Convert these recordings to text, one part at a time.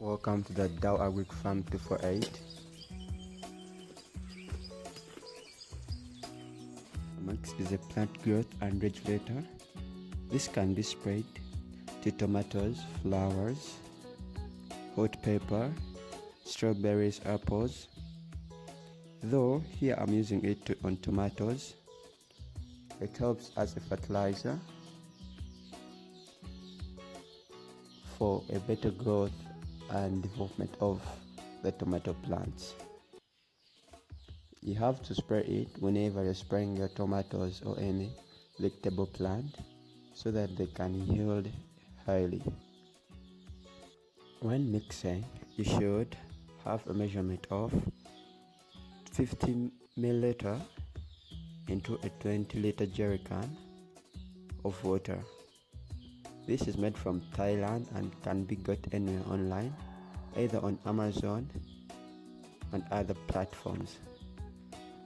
Welcome to the Dow Agric Farm 248. Max is a plant growth and regulator. This can be sprayed to tomatoes, flowers, hot pepper, strawberries, apples. Though here I'm using it on tomatoes. It helps as a fertilizer for a better growth and development of the tomato plants. You have to spray it whenever you're spraying your tomatoes or any vegetable plant so that they can yield highly. When mixing, you should have a measurement of 50 milliliter into a 20-liter jerry can of water. This is made from Thailand and can be got anywhere online, either on Amazon and other platforms.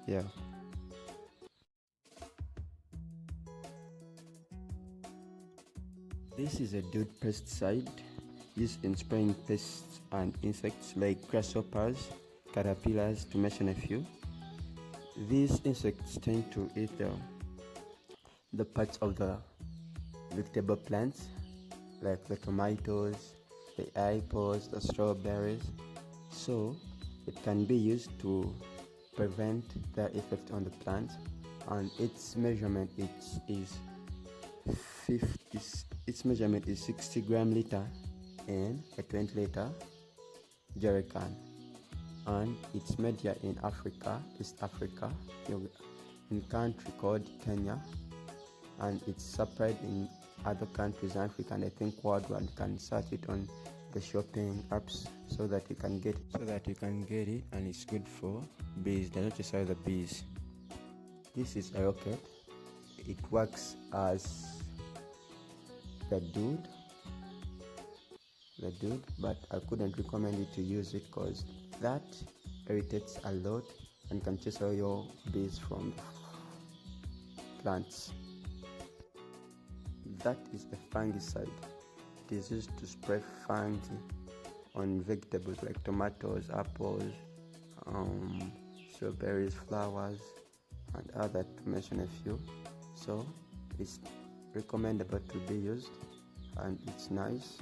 Yeah. This is a dude pesticide used in spraying pests and insects like grasshoppers, caterpillars, to mention a few. These insects tend to eat the parts of the vegetable plants like the tomatoes, the apples, the strawberries, so it can be used to prevent their effect on the plants. And its measurement is 60 gram liter in a 20 liter jerry can, and it's made here in Africa, East Africa, in a country called Kenya, and it's supplied in other countries in Africa, and I think worldwide. You can search it on the shopping apps so that you can get it, and it's good for bees. They're not just the bees. This is a rocket. It works as the dude, but I couldn't recommend you to use it because that irritates a lot and can chase away your bees from the plants. That is a fungicide. It is used to spray fungi on vegetables like tomatoes, apples, strawberries, flowers, and other, to mention a few. So it's recommendable to be used, and it's nice.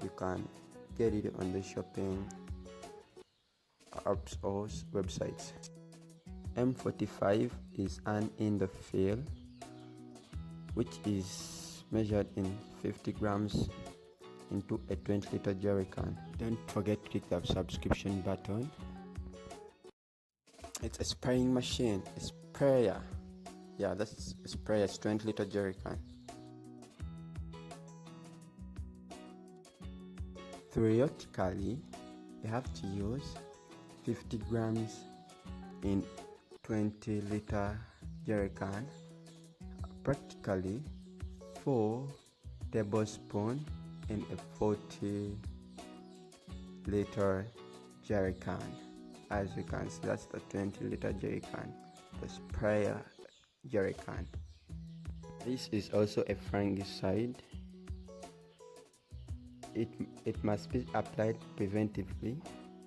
You can get it on the shopping apps or websites. M45 is an endophil, which is measured in 50 grams into a 20-liter jerry can. Don't forget to click the subscription button. It's a spraying machine, a sprayer. Yeah, that's a sprayer. It's 20-liter jerry can. Theoretically, you have to use 50 grams in 20-liter jerry can. Practically, 4 tablespoons in a 40-liter jerry can. As you can see, that's the 20-liter jerry can, the sprayer jerry can. This is also a fungicide. It must be applied preventively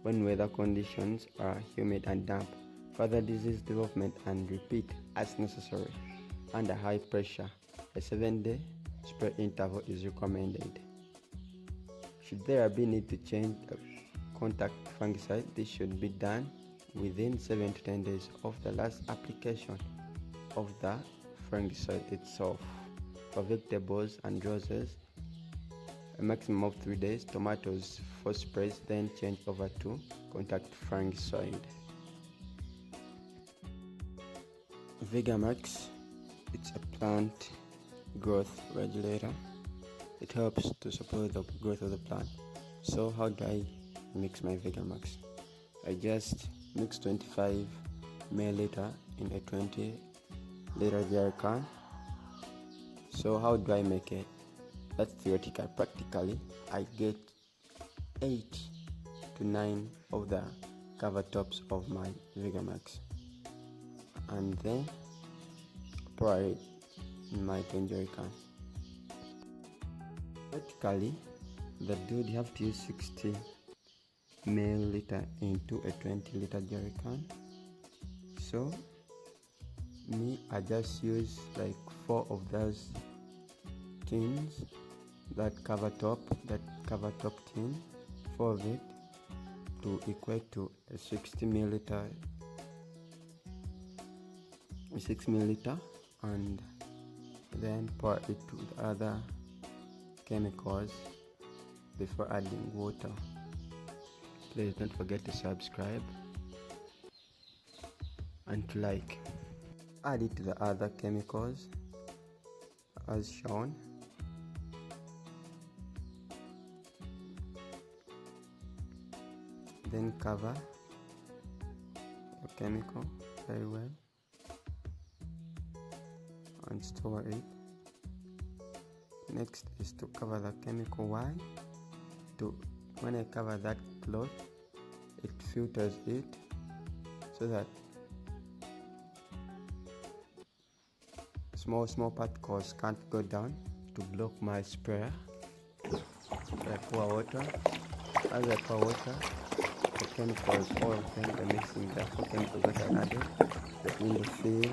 when weather conditions are humid and damp. Further disease development and repeat as necessary. Under high pressure, a 7-day spray interval is recommended. Should there be need to change a contact fungicide, this should be done within 7 to 10 days of the last application of the fungicide itself. For vegetables and roses, a maximum of 3 days. Tomatoes, 4 sprays, then change over to contact fungicide. Vigamax, it's a plant growth regulator. It helps to support the growth of the plant. So how do I mix my Vigamax? I just mix 25 milliliter in a 20-liter jerry can. So how do I make it? That's theoretical. Practically, I get 8 to 9 of the cover tops of my Vigamax, and then pour it in my 20 jerry can. Practically, the dude you have to use 60 milliliter into a 20-liter jerry can. So I just use like 4 of those tins, that cover top tin, 4 of it to equate to a 6 milliliter, and then pour it to the other chemicals before adding water. Please don't forget to subscribe and to like. Add it to the other chemicals as shown. Then cover the chemical very well and store it. Next is to cover the chemical. Why? When I cover that cloth, it filters it so that small particles can't go down to block my sprayer. I pour water. As I pour water, the chemicals, all of them, the mixing, the 4 chemicals that I added, the indofil,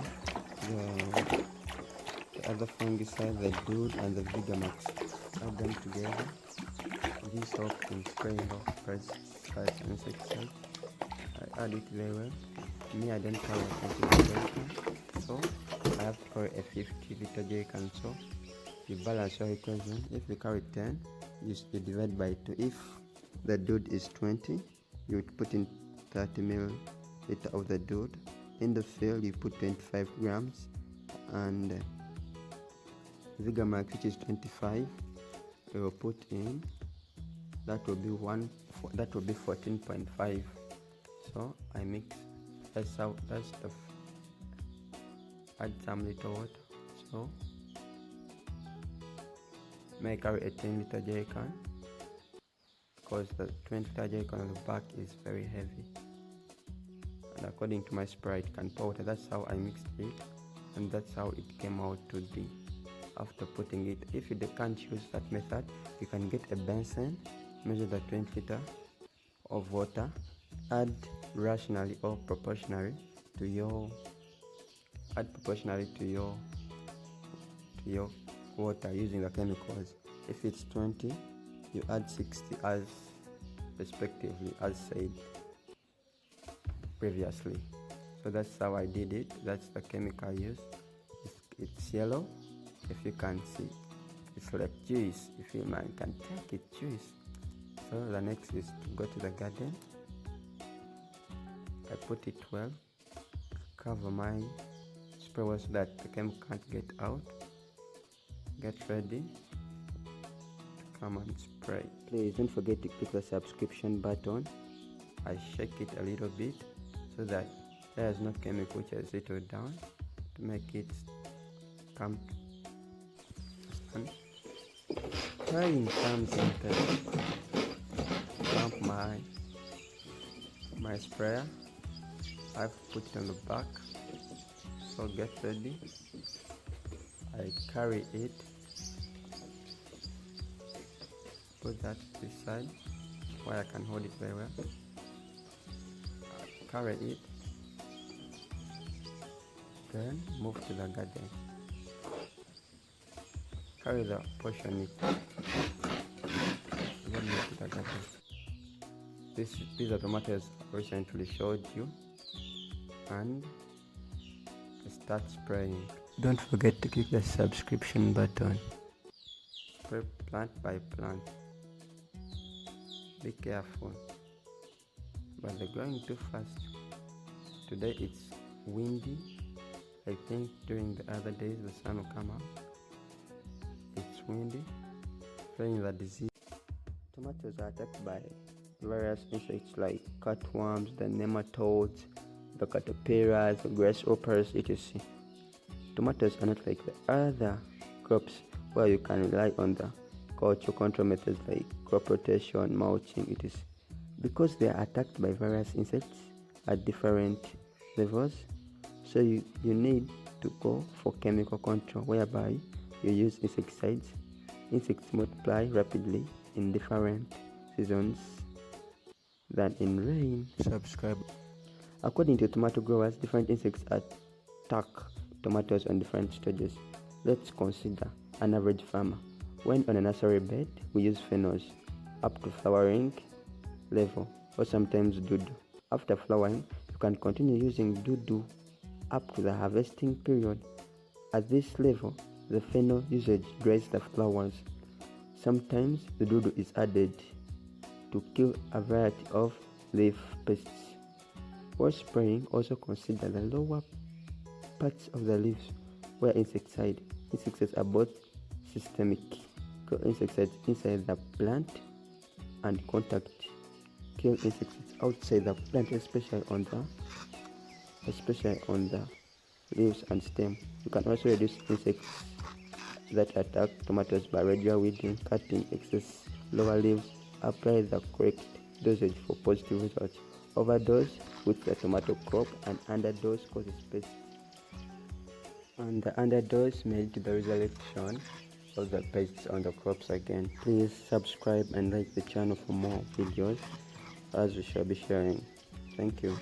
the other fungicide, the dude, and the Vigamax. Add them together. This helps in spraying off pesticides and insecticides. I add it very well. Me, I don't carry a 20-liter jerry can, so I have to carry a 50-liter jerry can. So you balance your equation. If you carry 10, you divide by 2. If the dude is 20, you would put in 30 milliliter of the dude. In the fill, you put 25 grams, and Vigamax, which is 25, you will put in. That will be 14.5. So I mix. That's the add some little water. So may I carry a 10-liter jerry can, because the 20-liter jerry can on the back is very heavy, and according to my sprayer it can pour water. That's how I mixed it, and that's how it came out to be after putting it. If you can't use that method, you can get a basin, measure the 20 liter of water, add rationally or proportionally to your water using the chemicals. If it's 20, you add 60 as respectively as said previously. So that's how I did it. That's the chemical I used. It's yellow. If you can see, it's like juice. If you can take it, juice. So the next is to go to the garden. I put it well, cover my sprayer so that the chemical can't get out. Get ready to come and spray. Please don't forget to click the subscription button. I shake it a little bit so that there is no chemical which has settled down to make it come and spraying comes into dump my sprayer. I've put it on the back, so get ready. I carry it, put that this side where I can hold it very well. I carry it, then move to the garden. Carry the portion then move to the garden. These are tomatoes I recently showed you, and start spraying. Don't forget to click the subscription button. Spray plant by plant. Be careful, but they're growing too fast. Today it's windy. I think during the other days the sun will come out. It's windy, spraying the disease. Tomatoes are attacked by various insects like cutworms, the nematodes, the caterpillars, the grasshoppers, etc. Tomatoes are not like the other crops where you can rely on the culture control methods like crop rotation, mulching, etc. Because they are attacked by various insects at different levels, so you need to go for chemical control, whereby you use insecticides. Insects multiply rapidly in different seasons. than in rain. Subscribe. According to tomato growers, different insects attack tomatoes on different stages. Let's consider an average farmer. When on a nursery bed, we use phenos up to flowering level, or sometimes dudu. After flowering, you can continue using dudu up to the harvesting period. At this level, the pheno usage dries the flowers. Sometimes the dudu is added to kill a variety of leaf pests. While spraying, also consider the lower parts of the leaves where insecticides are both systemic. Kill insecticides inside the plant and contact kill insecticides outside the plant, especially on the leaves and stem. You can also reduce insects that attack tomatoes by radial weeding, cutting excess lower leaves. Apply the correct dosage for positive results. Overdose with the tomato crop, and underdose causes pests. And the underdose may lead to the resurrection of the pests on the crops again. Please subscribe and like the channel for more videos as we shall be sharing. Thank you.